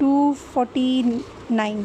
249।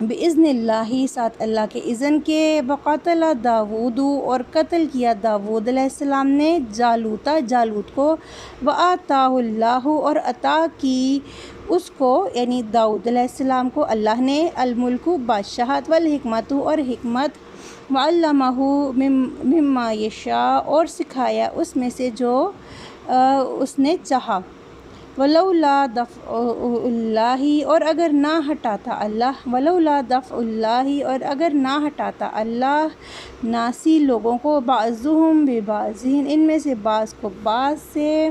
بِإِذْنِ اللہ ساتھ اللہ کے اذن کے، وقاتل داود اور قتل کیا داود علیہ السلام نے جالوت کو، وآتاہ اللہ اور عطا کی اس کو یعنی داؤد علیہ السلام کو اللہ نے الملک بادشاہت والحکمت اور حکمت، وعلمہ مما یشاء اور سکھایا اس میں سے جو اس نے چاہا، ولولا دفع اللہ اور اگر نہ ہٹاتا اللہ ناسی لوگوں کو، بعضهم ببعض ان میں سے بعض کو بعض سے،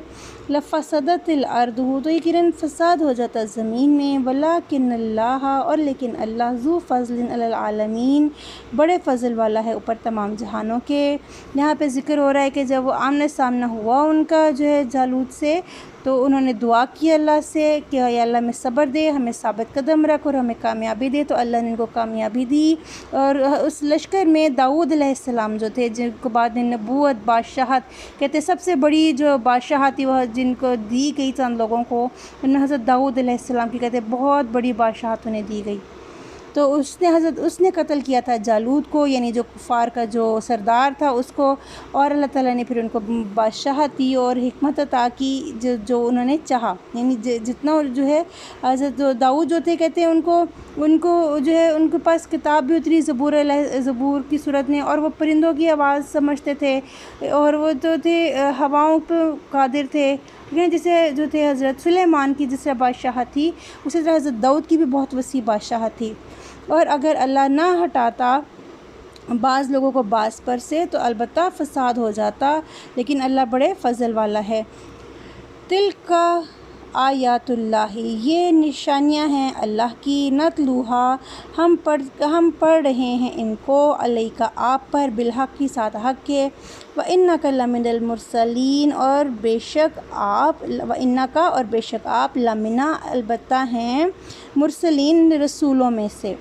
لفسدت الارض تو یقیناً فساد ہو جاتا زمین میں، ولکن اللہ اور لیکن اللہ ذو فضل علی العالمین بڑے فضل والا ہے اوپر تمام جہانوں کے۔ یہاں پہ ذکر ہو رہا ہے کہ جب وہ آمنے سامنا ہوا ان کا جو ہے جالوت سے، تو انہوں نے دعا کی اللہ سے کہ یا اللہ ہمیں صبر دے، ہمیں ثابت قدم رکھ اور ہمیں کامیابی دے، تو اللہ نے ان کو کامیابی دی۔ اور اس لشکر میں داؤد علیہ السلام جو تھے، جن کو بعد میں نبوت بادشاہت کہتے، سب سے بڑی جو بادشاہت تھی وہ جن کو دی گئی چند لوگوں کو، ان میں حضرت داؤد علیہ السلام کی کہتے بہت بڑی بادشاہت انہیں دی گئی۔ تو اس نے قتل کیا تھا جالوت کو، یعنی جو کفار کا جو سردار تھا اس کو، اور اللہ تعالیٰ نے پھر ان کو بادشاہت دی اور حکمت عطا کی جو انہوں نے چاہا، یعنی جتنا جو ہے حضرت داؤد جو تھے کہتے ہیں ان کو جو ہے ان کے پاس کتاب بھی اتری زبور کی صورت میں، اور وہ پرندوں کی آواز سمجھتے تھے، اور وہ تو تھے ہواؤں پہ قادر تھے، جسے جو تھے حضرت سلیمان کی جس طرح بادشاہت تھی، اسی طرح حضرت داؤد کی بھی بہت وسیع بادشاہت تھی۔ اور اگر اللہ نہ ہٹاتا بعض لوگوں کو بعض پر سے تو البتہ فساد ہو جاتا، لیکن اللہ بڑے فضل والا ہے۔ تلک آیات اللہ یہ نشانیاں ہیں اللہ کی، نتلوہا ہم پڑھ رہے ہیں ان کو، علیک آپ پر، بالحق کی ساتھ حق کے، وَإِنَّكَ لَمِنَ الْمُرْسَلِينَ اور بے شک آپ لمنا البتہ ہیں، مرسلین رسولوں میں سے۔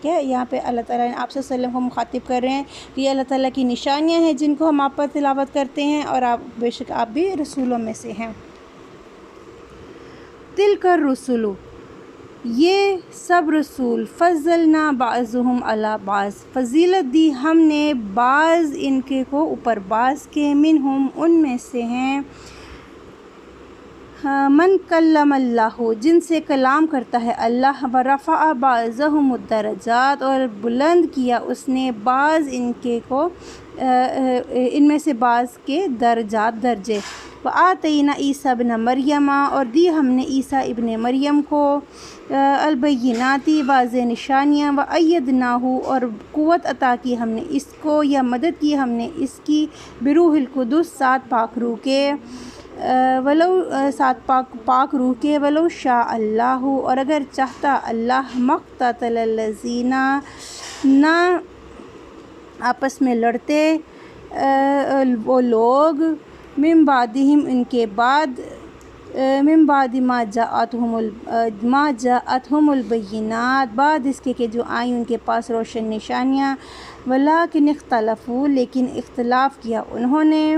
یہاں پہ اللہ تعالیٰ نے آپ صلی اللہ علیہ وسلم کو مخاطب کر رہے ہیں کہ یہ اللہ تعالیٰ کی نشانیاں ہیں جن کو ہم آپ پر تلاوت کرتے ہیں، اور آپ بے شک آپ بھی رسولوں میں سے ہیں۔ تلک الرسل یہ سب رسول، فضلنا بعضهم علی بعض فضیلت دی ہم نے بعض ان کے کو اوپر بعض کے، منہم ان میں سے ہیں، من کلم اللہ جن سے کلام کرتا ہے اللہ، ورفع بعضهم الدرجات اور بلند کیا اس نے بعض ان کے کو ان میں سے بعض کے درجات درجے، وآتینا عیسیٰ ابن مریم اور دی ہم نے عیسیٰ ابن مریم کو، البیناتی واضح نشانیاں، وایدناہ اور قوت عطا کی ہم نے اس کو یا مدد کی ہم نے اس کی، بروح القدس ساتھ پاک روح کے، پاک روح کے، ولو شاء اللہ اور اگر چاہتا اللہ، مقتتل الذین نہ آپس میں لڑتے وہ لوگ، من بعدہم ان کے بعد، من بعد ما جاءتہم البینات بعد اس کے کہ جو آئیں ان کے پاس روشن نشانیاں، ولیکن اختلفوا لیکن اختلاف کیا انہوں نے،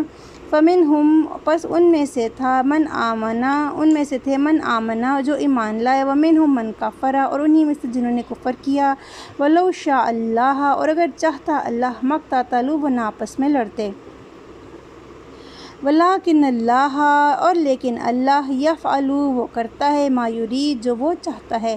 فمنہم پس ان میں سے تھا من آمنا ان میں سے تھے من آمنا جو ایمان لائے، ومنہم من کفر اور انہی میں سے جنہوں نے کفر کیا، ولو شاء اللہ اور اگر چاہتا اللہ، مقتتلوا وہ نہ آپس میں لڑتے، ولیکن اللہ اور لیکن اللہ، یفعل وہ کرتا ہے، ما یرید جو وہ چاہتا ہے۔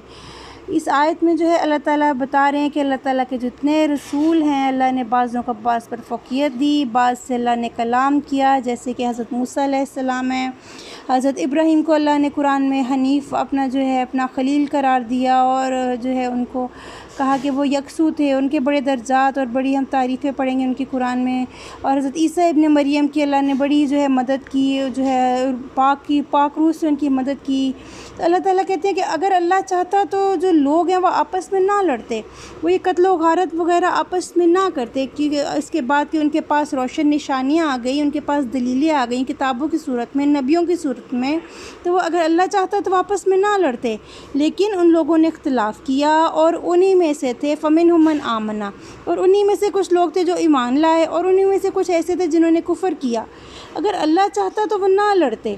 اس آیت میں جو ہے اللہ تعالیٰ بتا رہے ہیں کہ اللہ تعالیٰ کے جتنے رسول ہیں اللہ نے بعضوں کو بعض پر فوقیت دی، بعض سے اللہ نے کلام کیا، جیسے کہ حضرت موسیٰ علیہ السلام ہے، حضرت ابراہیم کو اللہ نے قرآن میں حنیف اپنا جو ہے اپنا خلیل قرار دیا، اور جو ہے ان کو کہا کہ وہ یکسو تھے، ان کے بڑے درجات اور بڑی ہم تعریفیں پڑھیں گے ان کی قرآن میں، اور حضرت عیسیٰ ابن مریم کی اللہ نے بڑی جو ہے مدد کی، جو ہے پاک روح سے ان کی مدد کی۔ تو اللہ تعالیٰ کہتے ہیں کہ اگر اللہ چاہتا تو جو لوگ ہیں وہ آپس میں نہ لڑتے، وہ یہ قتل و غارت وغیرہ آپس میں نہ کرتے، کیونکہ اس کے بعد کہ ان کے پاس روشن نشانیاں آ گئیں، ان کے پاس دلیلیں آ گئیں کتابوں کی صورت میں، نبیوں کی صورت میں، تو وہ اگر اللہ چاہتا تو آپس میں نہ لڑتے، لیکن ان لوگوں نے اختلاف کیا، اور انہی میں سے تھے فمنہم من آمنا اور انہی میں سے کچھ لوگ تھے جو ایمان لائے، اور انہی میں سے کچھ ایسے تھے جنہوں نے کفر کیا۔ اگر اللہ چاہتا تو وہ نہ لڑتے،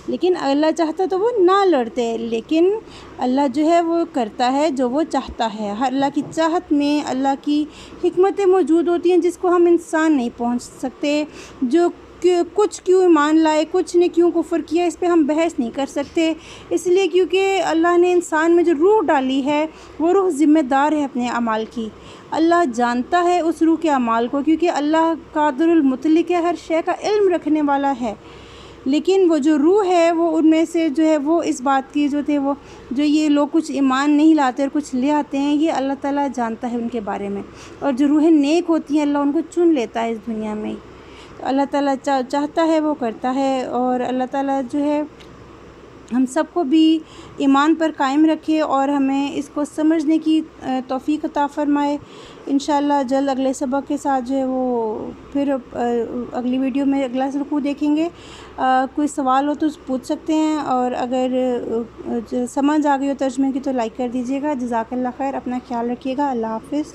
لیکن اللہ چاہتا تو وہ نہ لڑتے، لیکن اللہ جو ہے وہ کرتا ہے جو وہ چاہتا ہے۔ ہر اللہ کی چاہت میں اللہ کی حکمتیں موجود ہوتی ہیں جس کو ہم انسان نہیں پہنچ سکتے۔ جو کچھ کیوں ایمان لائے، کچھ نے کیوں کفر کیا، اس پہ ہم بحث نہیں کر سکتے، اس لیے کیونکہ اللہ نے انسان میں جو روح ڈالی ہے وہ روح ذمہ دار ہے اپنے اعمال کی۔ اللہ جانتا ہے اس روح کے اعمال کو، کیونکہ اللہ قادر المطلق ہے، ہر شے کا علم رکھنے والا ہے۔ لیکن وہ جو روح ہے وہ ان میں سے جو ہے وہ اس بات کی جو تھے وہ جو یہ لوگ کچھ ایمان نہیں لاتے اور کچھ لے آتے ہیں، یہ اللہ تعالیٰ جانتا ہے ان کے بارے میں۔ اور جو روحیں نیک ہوتی ہیں اللہ ان کو چن لیتا ہے اس دنیا میں۔ تو اللہ تعالیٰ چاہتا ہے وہ کرتا ہے، اور اللہ تعالیٰ جو ہے ہم سب کو بھی ایمان پر قائم رکھے اور ہمیں اس کو سمجھنے کی توفیق عطا فرمائے۔ انشاءاللہ جلد اگلے سبق کے ساتھ جو ہے وہ پھر اگلی ویڈیو میں اگلا رکوع دیکھیں گے۔ کوئی سوال ہو تو پوچھ سکتے ہیں، اور اگر سمجھ آ گئی ہو ترجمے کی تو لائک کر دیجیے گا۔ جزاک اللہ خیر، اپنا خیال رکھیے گا، اللہ حافظ۔